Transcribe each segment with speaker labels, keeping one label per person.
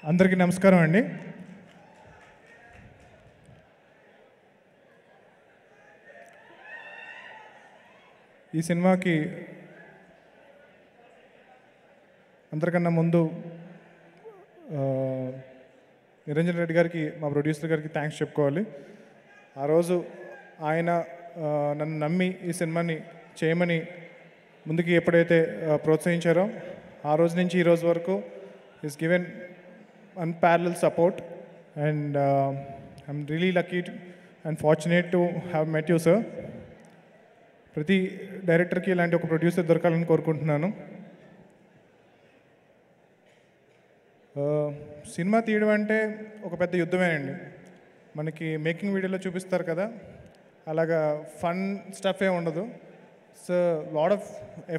Speaker 1: అందరికీ నమస్కారం అండి. ఈ సినిమాకి అందరికన్నా ముందు నిరంజన్ రెడ్డి గారికి, మా ప్రొడ్యూసర్ గారికి థ్యాంక్స్ చెప్పుకోవాలి. ఆ రోజు ఆయన నన్ను నమ్మి ఈ సినిమాని చేయమని ముందుకి ఎప్పుడైతే ప్రోత్సహించారో ఆ రోజు నుంచి ఈ రోజు వరకు is given unparalleled support, and I'm really lucky and fortunate to have met you, sir. ప్రతి డైరెక్టర్కి ఇలాంటి ఒక ప్రొడ్యూసర్ దొరకాలని కోరుకుంటున్నాను. సినిమా తీయడం అంటే ఒక పెద్ద యుద్ధమేనండి. మనకి మేకింగ్ వీడియోలో చూపిస్తారు కదా, అలాగా ఫన్ స్టఫ్ ఏ ఉండదు. So lot of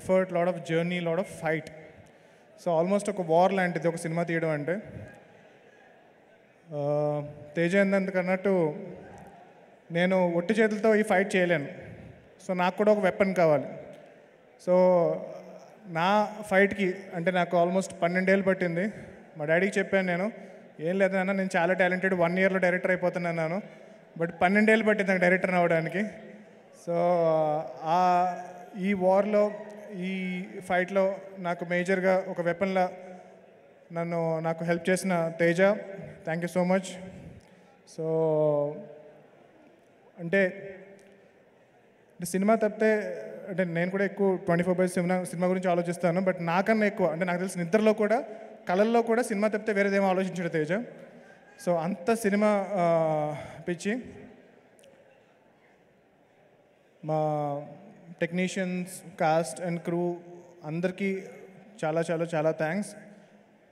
Speaker 1: effort, lot of journey, lot of fight. So almost ఒక వార్ లాంటిది ఒక సినిమా తీయడం అంటే. తేజ ఎందుకన్నట్టు నేను ఒట్టి చేతులతో ఈ ఫైట్ చేయలేను. సో నాకు కూడా ఒక వెపన్ కావాలి. సో నా ఫైట్కి అంటే నాకు ఆల్మోస్ట్ 12 ఏళ్ళు పట్టింది. మా డాడీకి చెప్పాను, నేను ఏం లేదన్నా, నేను చాలా టాలెంటెడ్, 1 ఇయర్లో డైరెక్టర్ అయిపోతున్నాను. బట్ 12 ఏళ్ళు పట్టింది నాకు డైరెక్టర్ అవ్వడానికి. సో ఈ వార్లో, ఈ ఫైట్లో నాకు మేజర్గా ఒక వెపన్లా నాకు హెల్ప్ చేసిన Teja, thank you so much. So అంటే సినిమా తప్పితే అంటే నేను కూడా ఎక్కువ 24/7 సినిమా గురించి ఆలోచిస్తాను. బట్ నాకన్నా ఎక్కువ అంటే నాకు తెలిసిన నిద్రలో కూడా, కళల్లో కూడా సినిమా తప్పితే వేరేదేమో ఆలోచించాడు తేజ. సో అంత సినిమా పిచ్చి. మా టెక్నీషియన్స్, కాస్ట్ అండ్ క్రూ అందరికీ చాలా చాలా చాలా థ్యాంక్స్.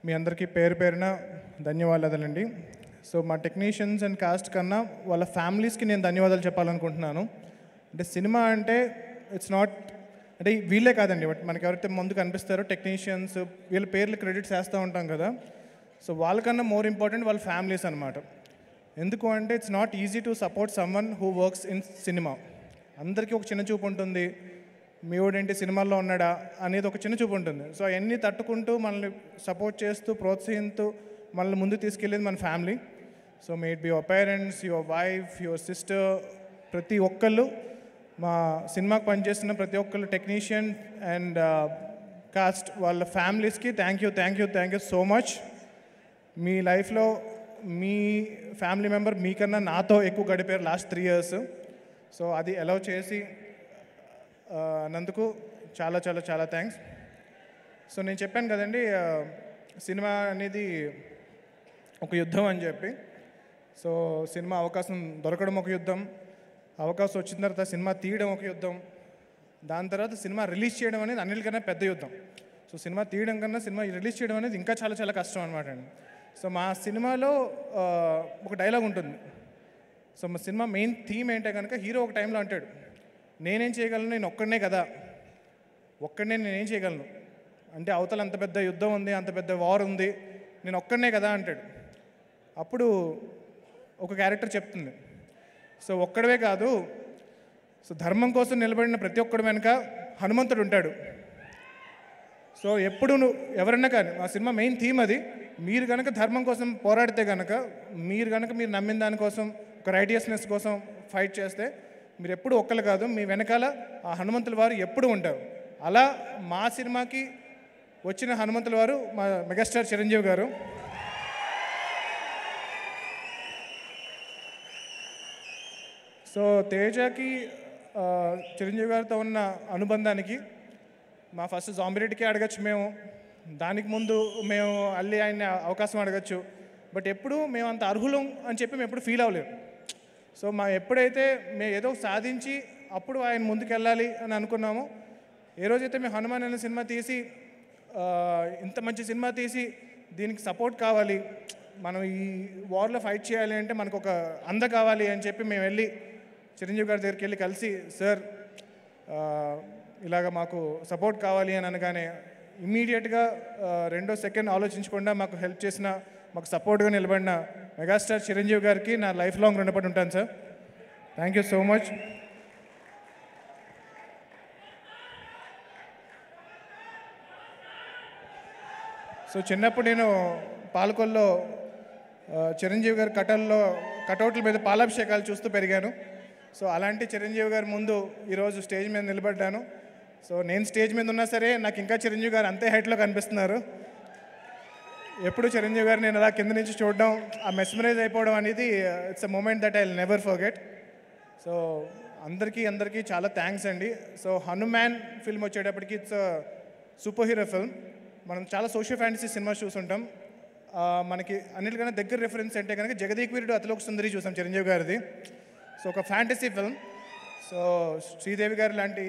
Speaker 1: మీ అందరికీ పేరు పేరున ధన్యవాదాలండి. సో మా టెక్నీషియన్స్ అండ్ కాస్ట్ కన్నా వాళ్ళ ఫ్యామిలీస్కి నేను ధన్యవాదాలు చెప్పాలనుకుంటున్నాను. అంటే సినిమా అంటే ఇట్స్ నాట్ అంటే వీళ్ళే కాదండి, బట్ మనకి ఎవరైతే ముందు కనిపిస్తారో టెక్నీషియన్స్, వీళ్ళ పేర్లు క్రెడిట్స్ వేస్తూ ఉంటాం కదా. సో వాళ్ళకన్నా మోర్ ఇంపార్టెంట్ వాళ్ళ ఫ్యామిలీస్ అనమాట. ఎందుకు అంటే it's not easy to support someone who works in cinema. అందరికీ ఒక చిన్న చూపు ఉంటుంది, మీ వాడేంటి సినిమాల్లో ఉన్నాడా అనేది ఒక చిన్న చూపు ఉంటుంది. సో అవన్నీ తట్టుకుంటూ మనల్ని సపోర్ట్ చేస్తూ, ప్రోత్సహిస్తూ మనల్ని ముందుకు తీసుకెళ్ళేది మన family. So may it be your parents, your wife, your sister, ప్రతి ఒక్కళ్ళు, మా సినిమాకి పనిచేస్తున్న ప్రతి ఒక్కళ్ళు, టెక్నీషియన్ అండ్ కాస్ట్, వాళ్ళ ఫ్యామిలీస్కి థ్యాంక్ యూ సో మచ్. మీ లైఫ్లో మీ ఫ్యామిలీ మెంబర్ మీకన్నా నాతో ఎక్కువ గడిపారు లాస్ట్ 3 years. సో అది అలౌ చేసి నందుకు చాలా చాలా చాలా థ్యాంక్స్. సో నేను చెప్పాను కదండి, సినిమా అనేది ఒక యుద్ధం అని చెప్పి. సో సినిమా అవకాశం దొరకడం ఒక యుద్ధం, అవకాశం వచ్చిన తర్వాత సినిమా తీయడం ఒక యుద్ధం, దాని తర్వాత సినిమా రిలీజ్ చేయడం అనేది అన్నిటికన్నా పెద్ద యుద్ధం. సో సినిమా తీయడం కన్నా సినిమా రిలీజ్ చేయడం అనేది ఇంకా చాలా చాలా కష్టం అనమాట అండి. సో మా సినిమాలో ఒక డైలాగ్ ఉంటుంది. సో మా సినిమా మెయిన్ థీమ్ ఏంటంటే కనుక, హీరో ఒక టైంలో అంటాడు, నేనేం చేయగలను, నేను ఒక్కడనే కదా, ఒక్కడనే నేనేం చేయగలను అంటే అవతల అంత పెద్ద యుద్ధం ఉంది, అంత పెద్ద వార్ ఉంది, నేను ఒక్కడనే కదా అంటాడు. అప్పుడు ఒక క్యారెక్టర్ చెప్తుంది, సో ఒక్కడవే కాదు, సో ధర్మం కోసం నిలబడిన ప్రతి ఒక్కడి వెనుక హనుమంతుడు ఉంటాడు. సో ఎప్పుడు ఎవరన్నా కానీ, మా సినిమా మెయిన్ థీమ్ అది. మీరు కనుక ధర్మం కోసం పోరాడితే కనుక, మీరు నమ్మిన దానికోసం, ఒక రైటియస్నెస్ కోసం ఫైట్ చేస్తే, మీరు ఎప్పుడు ఒక్కరు కాదు, మీ వెనకాల ఆ హనుమంతుల వారు ఎప్పుడు ఉంటారు. అలా మా సినిమాకి వచ్చిన హనుమంతుల వారు మా మెగాస్టార్ చిరంజీవి గారు. సో తేజకి చిరంజీవి గారితో ఉన్న అనుబంధానికి మా ఫస్ట్ జాంబిరెడ్డికి అడగచ్చు మేము, దానికి ముందు మేము అల్లి ఆయన అవకాశం అడగచ్చు. బట్ ఎప్పుడు మేము అంత అర్హులం అని చెప్పి మేము ఎప్పుడు ఫీల్ అవ్వలేము. సో ఎప్పుడైతే మేము ఏదో సాధించి అప్పుడు ఆయన ముందుకెళ్ళాలి అని అనుకున్నామో, ఏ రోజైతే మేము హనుమాన్ అనే సినిమా తీసి, ఇంత మంచి సినిమా తీసి దీనికి సపోర్ట్ కావాలి, మనం ఈ వార్లో ఫైట్ చేయాలి అంటే మనకు ఒక అంద కావాలి అని చెప్పి మేము వెళ్ళి చిరంజీవి గారి దగ్గరికి వెళ్ళి కలిసి, సార్ ఇలాగ మాకు సపోర్ట్ కావాలి అని అనగానే ఇమ్మీడియట్గా 2వ సెకండ్ ఆలోచించకుండా మాకు హెల్ప్ చేసిన, మాకు సపోర్ట్గా నిలబడిన మెగాస్టార్ చిరంజీవి గారికి నా లైఫ్ లాంగ్ రుణపడి ఉంటాను sir. Thank you so much. So చిన్నప్పుడు నేను పాలకొల్లో చిరంజీవి గారి కటౌట్ల మీద పాలాభిషేకాలు చూస్తూ పెరిగాను. సో అలాంటి చిరంజీవి గారి ముందు ఈరోజు స్టేజ్ మీద నిలబడ్డాను. సో నేను స్టేజ్ మీద ఉన్నా సరే నాకు ఇంకా చిరంజీవి గారు అంతే హైట్లో కనిపిస్తున్నారు. ఎప్పుడు చిరంజీవి గారు నేను అలా కింద నుంచి చూడడం, ఆ మెస్మరైజ్ అయిపోవడం అనేది it's a moment that I will never forget. So అందరికీ చాలా థ్యాంక్స్ అండి. సో హనుమాన్ ఫిల్మ్ వచ్చేటప్పటికి ఇట్స్ సూపర్ హీరో ఫిల్మ్. మనం చాలా సోషల్ ఫ్యాంటసీ సినిమా చూసుంటాం. మనకి అన్నిటికన్నా దగ్గర రెఫరెన్స్ అంటే కనుక జగదేక్ వీరుడు అతిలోక సుందరి చూసాం చిరంజీవి గారిది. సో ఒక ఫ్యాంటసీ ఫిల్మ్. సో శ్రీదేవి గారు లాంటి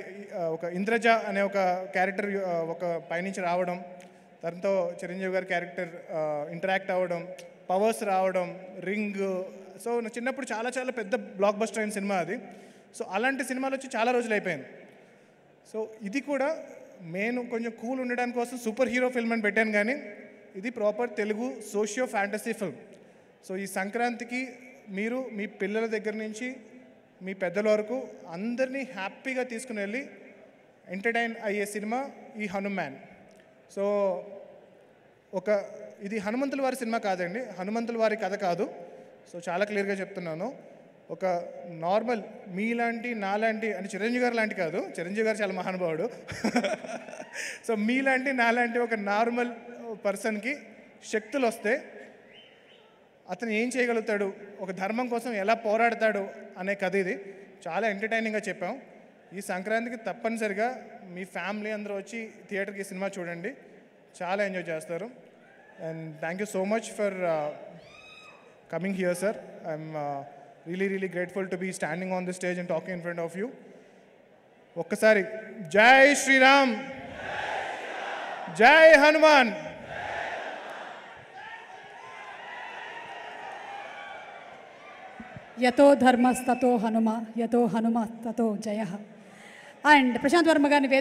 Speaker 1: ఒక ఇంద్రజ అనే ఒక క్యారెక్టర్ ఒక పైనుంచి రావడం, తనతో చిరంజీవి గారి క్యారెక్టర్ ఇంటరాక్ట్ అవ్వడం, పవర్స్ రావడం, రింగ్. సో చిన్నప్పుడు చాలా చాలా పెద్ద బ్లాక్ బస్టర్ అయిన సినిమా అది. సో అలాంటి సినిమాలు వచ్చి చాలా రోజులు అయిపోయింది. సో ఇది కూడా నేను కొంచెం కూల్ ఉండడానికి కోసం సూపర్ హీరో ఫిల్మ్ అని పెట్టాను, కానీ ఇది proper Telugu socio fantasy film. So ఈ సంక్రాంతికి మీరు మీ పిల్లల దగ్గర నుంచి మీ పెద్దల వరకు అందరినీ హ్యాపీగా తీసుకుని వెళ్ళి ఎంటర్టైన్ అయ్యే సినిమా ఈ హనుమాన్. సో ఇది హనుమంతుల వారి సినిమా కాదండి, హనుమంతుల వారి కథ కాదు. సో చాలా క్లియర్గా చెప్తున్నాను. ఒక నార్మల్ మీలాంటి నాలాంటి అంటే చిరంజీవి గారు లాంటి కాదు, చిరంజీవి గారు చాలా మహానుభావుడు. సో మీలాంటి నాలాంటి ఒక నార్మల్ పర్సన్కి శక్తులు వస్తే అతను ఏం చేయగలుగుతాడు, ఒక ధర్మం కోసం ఎలా పోరాడతాడు అనే కథ ఇది. చాలా ఎంటర్టైనింగ్గా చెప్పాం. ఈ సంక్రాంతికి తప్పనిసరిగా మీ ఫ్యామిలీ అందరూ వచ్చి థియేటర్కి సినిమా చూడండి, చాలా ఎంజాయ్ చేస్తారు. And thank you so much for coming here sir. I'm really grateful to be standing on the stage and talking in front of you. ఒక్కసారి జై శ్రీరామ్, జై హనుమాన్.
Speaker 2: యతో ధర్మస్తతో హనుమ, యతో హనుమ తతో జయ. అండ్ ప్రశాంత్ వర్మ గారిని